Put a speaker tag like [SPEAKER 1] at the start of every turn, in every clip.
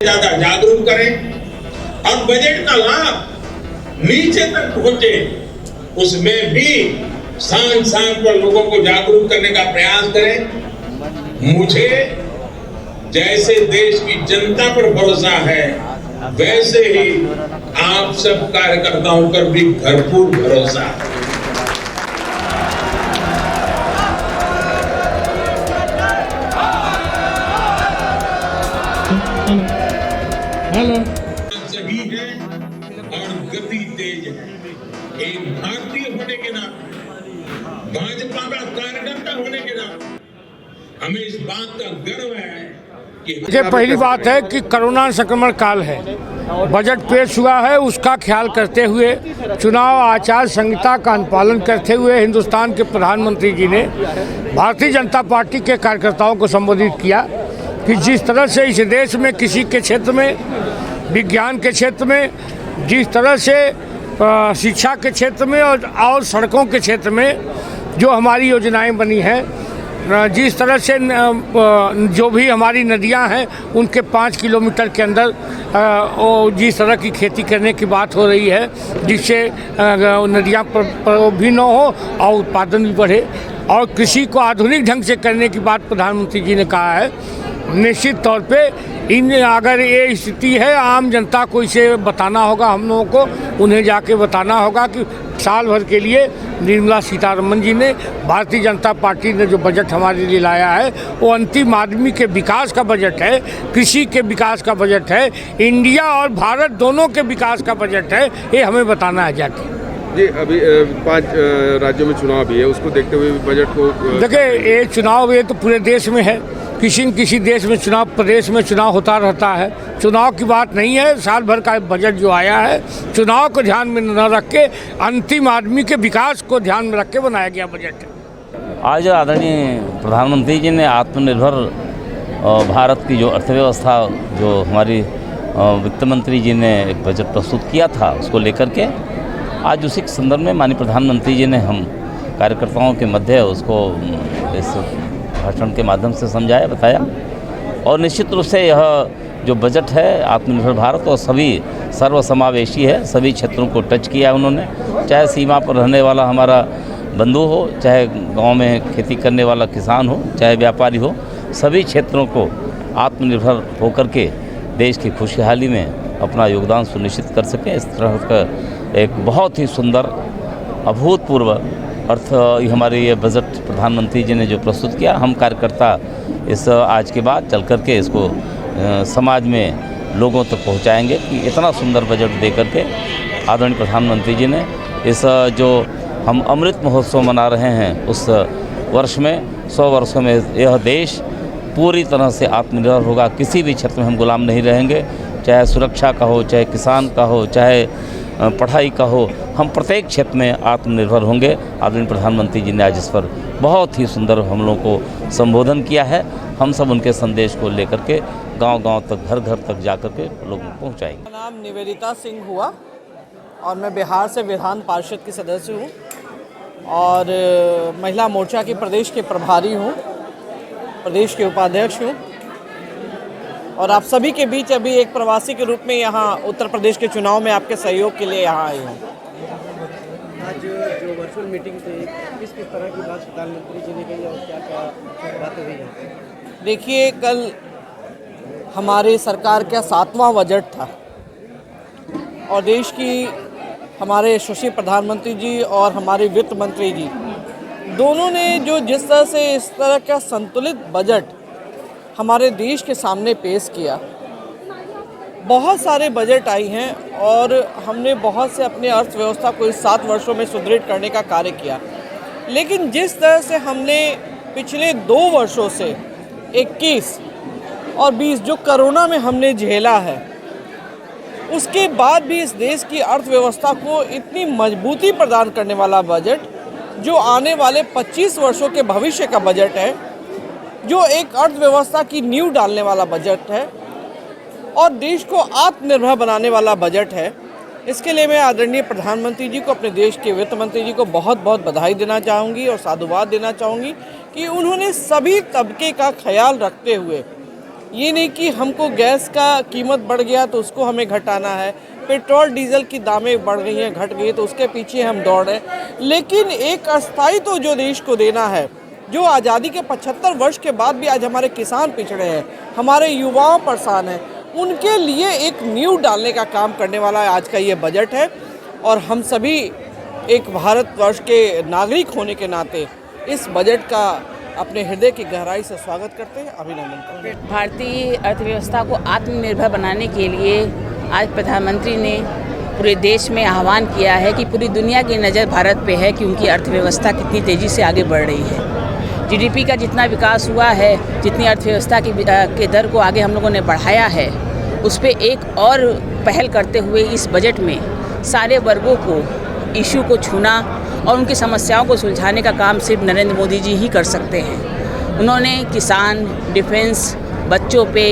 [SPEAKER 1] ज्यादा जागरूक करें और बजट का लाभ नीचे तक पहुंचे, उसमें भी स्थान स्थान पर लोगों को जागरूक करने का प्रयास करें। मुझे जैसे देश की जनता पर भरोसा है, वैसे ही आप सब कार्यकर्ताओं पर भी भरपूर भरोसा है। सही है और गति तेज है। एक भारतीय होने के नाते, भाजपा का कार्यकर्ता होने के नाते हमें इस बात का गर्व है कि
[SPEAKER 2] ये पहली बात है कि कोरोना संक्रमण काल है, बजट पेश हुआ है, उसका ख्याल करते हुए चुनाव आचार संहिता का अनुपालन करते हुए हिंदुस्तान के प्रधानमंत्री जी ने भारतीय जनता पार्टी के कार्यकर्ताओं को संबोधित किया कि जिस तरह से इस देश में कृषि के क्षेत्र में, विज्ञान के क्षेत्र में, जिस तरह से शिक्षा के क्षेत्र में और सड़कों के क्षेत्र में जो हमारी योजनाएं बनी हैं, जिस तरह से जो भी हमारी नदियां हैं उनके 5 किलोमीटर के अंदर जिस तरह की खेती करने की बात हो रही है, जिससे नदियां पर भी न हो और उत्पादन भी बढ़े, और कृषि को आधुनिक ढंग से करने की बात प्रधानमंत्री जी ने कहा है। निश्चित तौर पे अगर ये स्थिति है, आम जनता को इसे बताना होगा, हम लोगों को उन्हें जाके बताना होगा कि साल भर के लिए निर्मला सीतारमण जी ने, भारतीय जनता पार्टी ने जो बजट हमारे लिए लाया है वो अंतिम आदमी के विकास का बजट है, कृषि के विकास का बजट है, इंडिया और भारत दोनों के विकास का बजट है। ये हमें बताना है जाके।
[SPEAKER 3] जी, अभी 5 राज्यों में चुनाव भी है, उसको देखते हुए बजट को
[SPEAKER 2] देखिए, ये चुनाव ये तो पूरे देश में है, किसी न किसी देश में चुनाव, प्रदेश में चुनाव होता रहता है। चुनाव की बात नहीं है, साल भर का बजट जो आया है चुनाव को ध्यान में न रख के, अंतिम आदमी के विकास को ध्यान में रख के बनाया गया बजट है।
[SPEAKER 4] आज आदरणीय प्रधानमंत्री जी ने आत्मनिर्भर भारत की जो अर्थव्यवस्था, जो हमारी वित्त मंत्री जी ने एक बजट प्रस्तुत किया था, उसको लेकर के आज उसी के संदर्भ में माननीय प्रधानमंत्री जी ने हम कार्यकर्ताओं के मध्य उसको इस भाषण के माध्यम से समझाया, बताया। और निश्चित रूप से यह जो बजट है आत्मनिर्भर भारत और सभी सर्वसमावेशी है, सभी क्षेत्रों को टच किया है उन्होंने, चाहे सीमा पर रहने वाला हमारा बंधु हो, चाहे गांव में खेती करने वाला किसान हो, चाहे व्यापारी हो, सभी क्षेत्रों को आत्मनिर्भर होकर के देश की खुशहाली में अपना योगदान सुनिश्चित कर सकें। इस तरह का एक बहुत ही सुंदर अभूतपूर्व अर्थ हमारे ये बजट प्रधानमंत्री जी ने जो प्रस्तुत किया, हम कार्यकर्ता इस आज के बाद चल कर के इसको समाज में लोगों तक पहुंचाएंगे कि इतना सुंदर बजट दे करके आदरणीय प्रधानमंत्री जी ने इस जो हम अमृत महोत्सव मना रहे हैं उस वर्ष में 100 वर्षों में यह देश पूरी तरह से आत्मनिर्भर होगा। किसी भी क्षेत्र में हम गुलाम नहीं रहेंगे, चाहे सुरक्षा का हो, चाहे किसान का हो, चाहे पढ़ाई का हो, हम प्रत्येक क्षेत्र में आत्मनिर्भर होंगे। आदरणीय प्रधानमंत्री जी ने आज इस पर बहुत ही सुंदर हम लोगों को संबोधन किया है। हम सब उनके संदेश को लेकर के गांव-गांव तक, घर-घर तक जाकर के लोगों को पहुंचाएंगे।
[SPEAKER 5] मेरा नाम निवेदिता सिंह हुआ और मैं बिहार से विधान पार्षद की सदस्य हूँ और महिला मोर्चा की प्रदेश के प्रभारी हूँ, प्रदेश के उपाध्यक्ष हूँ और आप सभी के बीच अभी एक प्रवासी के रूप में यहाँ उत्तर प्रदेश के चुनाव में आपके सहयोग के लिए यहाँ आई हूँ।
[SPEAKER 6] आज जो वर्चुअल मीटिंग थी, किस तरह की बात प्रधानमंत्री जी ने कही और क्या बातें हुई हैं?
[SPEAKER 5] देखिए, कल हमारे सरकार का 7वां बजट था और देश की हमारे यशस्वी प्रधानमंत्री जी और हमारे वित्त मंत्री जी दोनों ने जो जिस तरह से इस तरह का संतुलित बजट हमारे देश के सामने पेश किया, बहुत सारे बजट आई हैं और हमने बहुत से अपने अर्थव्यवस्था को इस 7 वर्षों में सुदृढ़ करने का कार्य किया। लेकिन जिस तरह से हमने पिछले 2 वर्षों से 21 और 20 जो कोरोना में हमने झेला है, उसके बाद भी इस देश की अर्थव्यवस्था को इतनी मजबूती प्रदान करने वाला बजट, जो आने वाले 25 वर्षों के भविष्य का बजट है, जो एक अर्थव्यवस्था की नींव डालने वाला बजट है और देश को आत्मनिर्भर बनाने वाला बजट है, इसके लिए मैं आदरणीय प्रधानमंत्री जी को, अपने देश के वित्त मंत्री जी को बहुत बहुत बधाई देना चाहूँगी और साधुवाद देना चाहूँगी कि उन्होंने सभी तबके का ख्याल रखते हुए ये नहीं कि हमको गैस का कीमत बढ़ गया तो उसको हमें घटाना है, पेट्रोल डीजल की दामें बढ़ गई हैं, घट गई तो उसके पीछे हम दौड़ रहे हैं। लेकिन एक अस्थायित्व तो जो देश को देना है, जो आज़ादी के 75 वर्ष के बाद भी आज हमारे किसान पिछड़े हैं, हमारे युवाओं परेशान हैं, उनके लिए एक नींव डालने का काम करने वाला आज का ये बजट है। और हम सभी एक भारतवर्ष के नागरिक होने के नाते इस बजट का अपने हृदय की गहराई से स्वागत करते हैं, अभिनंदन करते हैं।
[SPEAKER 7] भारतीय अर्थव्यवस्था को आत्मनिर्भर बनाने के लिए आज प्रधानमंत्री ने पूरे देश में आह्वान किया है कि पूरी दुनिया की नज़र भारत पे है कि उनकी अर्थव्यवस्था कितनी तेज़ी से आगे बढ़ रही है। जीडीपी का जितना विकास हुआ है, जितनी अर्थव्यवस्था के दर को आगे हम लोगों ने बढ़ाया है, उस पर एक और पहल करते हुए इस बजट में सारे वर्गों को इशू को छूना और उनकी समस्याओं को सुलझाने का काम सिर्फ नरेंद्र मोदी जी ही कर सकते हैं। उन्होंने किसान, डिफेंस, बच्चों पे,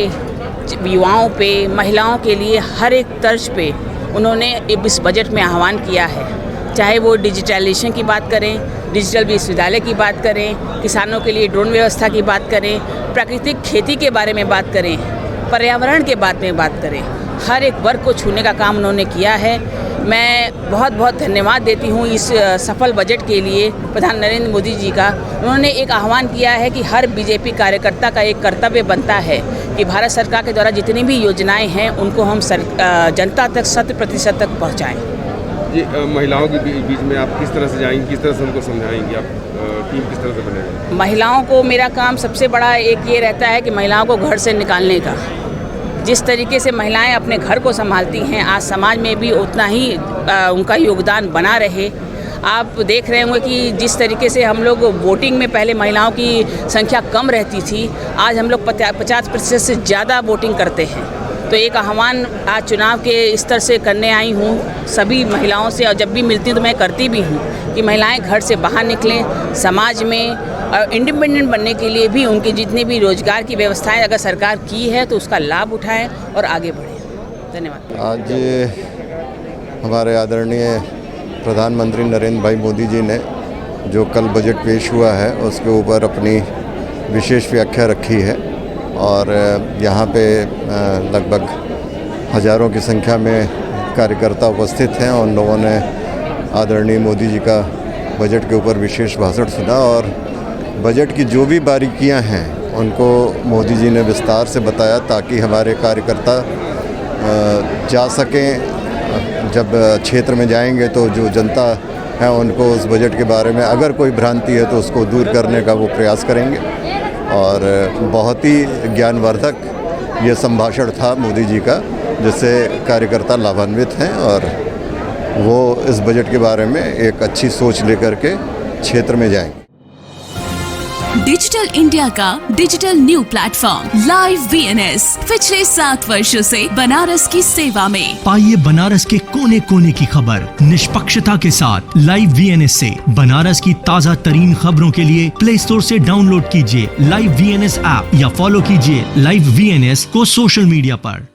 [SPEAKER 7] युवाओं पे, महिलाओं के लिए हर एक तर्ज पे उन्होंने इस बजट में आह्वान किया है। चाहे वो डिजिटलाइजेशन की बात करें, डिजिटल विश्वविद्यालय की बात करें, किसानों के लिए ड्रोन व्यवस्था की बात करें, प्राकृतिक खेती के बारे में बात करें, पर्यावरण के बारे में बात करें, हर एक वर्ग को छूने का काम उन्होंने किया है। मैं बहुत बहुत धन्यवाद देती हूँ इस सफल बजट के लिए प्रधान नरेंद्र मोदी जी का। उन्होंने एक आह्वान किया है कि हर बीजेपी कार्यकर्ता का एक कर्तव्य बनता है कि भारत सरकार के द्वारा जितनी भी योजनाएं हैं उनको हम जनता तक 100% तक पहुँचाएँ।
[SPEAKER 3] जी, महिलाओं के बीच में आप किस तरह से जाएंगी, किस तरह से उनको समझाएंगी, आप टीम किस तरह से बनेगी?
[SPEAKER 7] महिलाओं को मेरा काम सबसे बड़ा एक ये रहता है कि महिलाओं को घर से निकालने का। जिस तरीके से महिलाएं अपने घर को संभालती हैं, आज समाज में भी उतना ही उनका योगदान बना रहे। आप देख रहे होंगे कि जिस तरीके से हम लोग वोटिंग में पहले महिलाओं की संख्या कम रहती थी, आज हम लोग 50% से ज़्यादा वोटिंग करते हैं। तो एक आह्वान आज चुनाव के स्तर से करने आई हूँ सभी महिलाओं से, और जब भी मिलती हूँ तो मैं करती भी हूँ कि महिलाएं घर से बाहर निकलें, समाज में इंडिपेंडेंट बनने के लिए भी उनकी जितनी भी रोजगार की व्यवस्थाएं अगर सरकार की है तो उसका लाभ उठाएं और आगे बढ़ें। धन्यवाद।
[SPEAKER 8] आज हमारे आदरणीय प्रधानमंत्री नरेंद्र भाई मोदी जी ने जो कल बजट पेश हुआ है उसके ऊपर अपनी विशेष व्याख्या रखी है और यहाँ पे लगभग हज़ारों की संख्या में कार्यकर्ता उपस्थित हैं। उन लोगों ने आदरणीय मोदी जी का बजट के ऊपर विशेष भाषण सुना और बजट की जो भी बारीकियां हैं उनको मोदी जी ने विस्तार से बताया ताकि हमारे कार्यकर्ता जा सकें। जब क्षेत्र में जाएंगे तो जो जनता है उनको उस बजट के बारे में अगर कोई भ्रांति है तो उसको दूर करने का वो प्रयास करेंगे। और बहुत ही ज्ञानवर्धक ये संभाषण था मोदी जी का, जिससे कार्यकर्ता लाभान्वित हैं और वो इस बजट के बारे में एक अच्छी सोच लेकर के क्षेत्र में जाएंगे।
[SPEAKER 9] डिजिटल इंडिया का digital new platform live VNS पिछले 7 वर्षों से बनारस की सेवा में।
[SPEAKER 10] पाइए बनारस के कोने कोने की खबर निष्पक्षता के साथ लाइव वीएनएस से। बनारस की ताज़ा तरीन खबरों के लिए प्ले स्टोर से डाउनलोड कीजिए लाइव वीएनएस ऐप या फॉलो कीजिए लाइव वीएनएस को सोशल मीडिया पर।